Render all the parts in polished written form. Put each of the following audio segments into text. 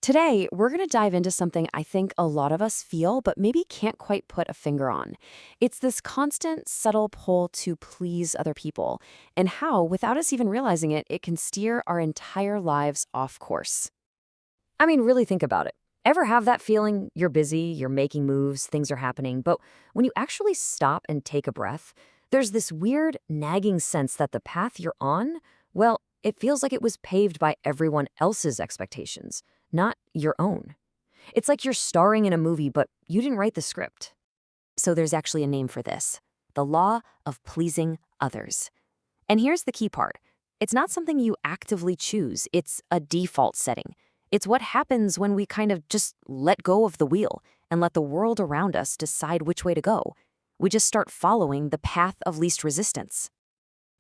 Today, we're going to dive into something I think a lot of us feel, but maybe can't quite put a finger on. It's this constant, subtle pull to please other people, and how, without us even realizing it, it can steer our entire lives off course. I mean, really think about it. Ever have that feeling you're busy, you're making moves, things are happening, but when you actually stop and take a breath, there's this weird, nagging sense that the path you're on, well, it feels like it was paved by everyone else's expectations, not your own. It's like you're starring in a movie, but you didn't write the script. So there's actually a name for this: the law of pleasing others. And here's the key part: it's not something you actively choose, it's a default setting. It's what happens when we kind of just let go of the wheel and let the world around us decide which way to go. We just start following the path of least resistance.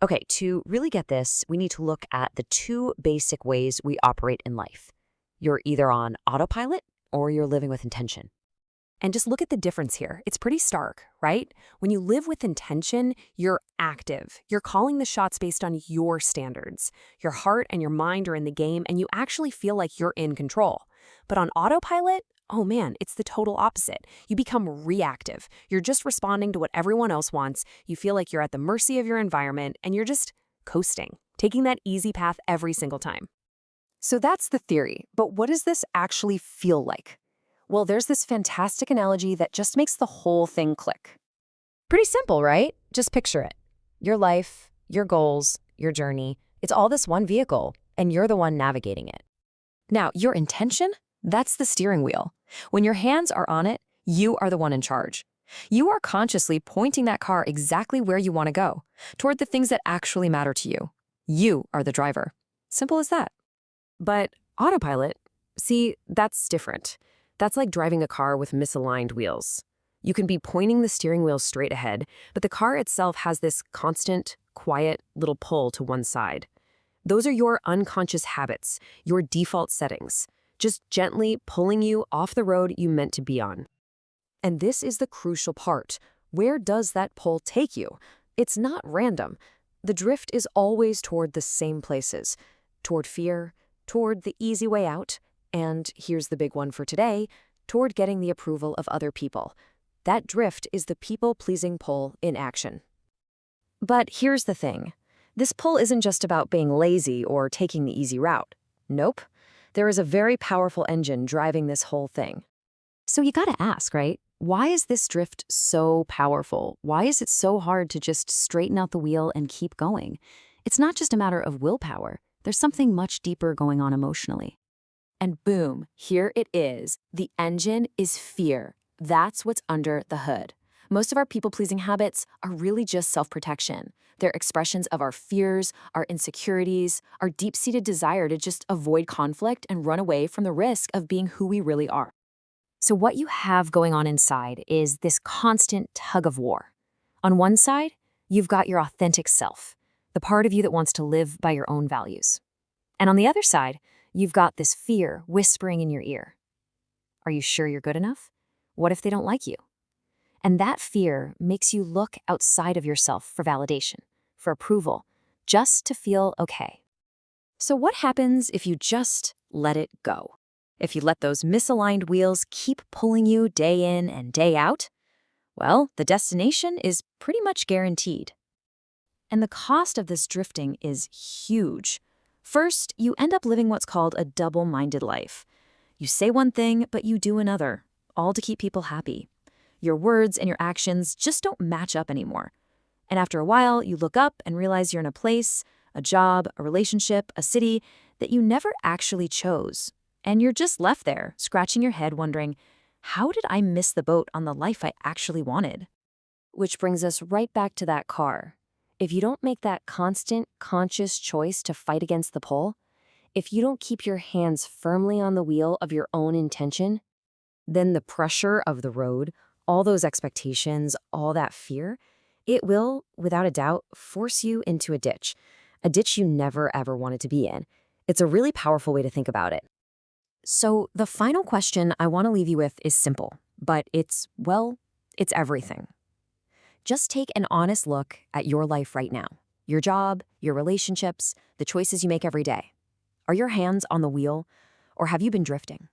Okay, to really get this, we need to look at the two basic ways we operate in life. You're either on autopilot or you're living with intention. And just look at the difference here. It's pretty stark, right? When you live with intention, you're active. You're calling the shots based on your standards. Your heart and your mind are in the game, and you actually feel like you're in control. But on autopilot, oh man, it's the total opposite. You become reactive. You're just responding to what everyone else wants. You feel like you're at the mercy of your environment, and you're just coasting, taking that easy path every single time. So that's the theory, but what does this actually feel like? Well, there's this fantastic analogy that just makes the whole thing click. Pretty simple, right? Just picture it. Your life, your goals, your journey, it's all this one vehicle, and you're the one navigating it. Now, your intention? That's the steering wheel. When your hands are on it, you are the one in charge. You are consciously pointing that car exactly where you want to go, toward the things that actually matter to you. You are the driver. Simple as that. But autopilot, see, that's different. That's like driving a car with misaligned wheels. You can be pointing the steering wheel straight ahead, but the car itself has this constant, quiet little pull to one side. Those are your unconscious habits, your default settings, just gently pulling you off the road you meant to be on. And this is the crucial part. Where does that pull take you? It's not random. The drift is always toward the same places, toward fear, toward the easy way out, and here's the big one for today, toward getting the approval of other people. That drift is the people-pleasing pull in action. But here's the thing. This pull isn't just about being lazy or taking the easy route. Nope. There is a very powerful engine driving this whole thing. So you gotta ask, right? Why is this drift so powerful? Why is it so hard to just straighten out the wheel and keep going? It's not just a matter of willpower. There's something much deeper going on emotionally. And boom, here it is. The engine is fear. That's what's under the hood. Most of our people-pleasing habits are really just self-protection. They're expressions of our fears, our insecurities, our deep-seated desire to just avoid conflict and run away from the risk of being who we really are. So what you have going on inside is this constant tug of war. On one side, you've got your authentic self, the part of you that wants to live by your own values. And on the other side, you've got this fear whispering in your ear. Are you sure you're good enough? What if they don't like you? And that fear makes you look outside of yourself for validation, for approval, just to feel okay. So what happens if you just let it go? If you let those misaligned wheels keep pulling you day in and day out? Well, the destination is pretty much guaranteed. And the cost of this drifting is huge. First, you end up living what's called a double-minded life. You say one thing, but you do another, all to keep people happy. Your words and your actions just don't match up anymore. And after a while, you look up and realize you're in a place, a job, a relationship, a city that you never actually chose. And you're just left there, scratching your head, wondering, how did I miss the boat on the life I actually wanted? Which brings us right back to that car. If you don't make that constant, conscious choice to fight against the pull, if you don't keep your hands firmly on the wheel of your own intention, then the pressure of the road, all those expectations, all that fear, it will, without a doubt, force you into a ditch you never ever wanted to be in. It's a really powerful way to think about it. So the final question I want to leave you with is simple, but it's everything. Just take an honest look at your life right now. Your job, your relationships, the choices you make every day. Are your hands on the wheel, or have you been drifting?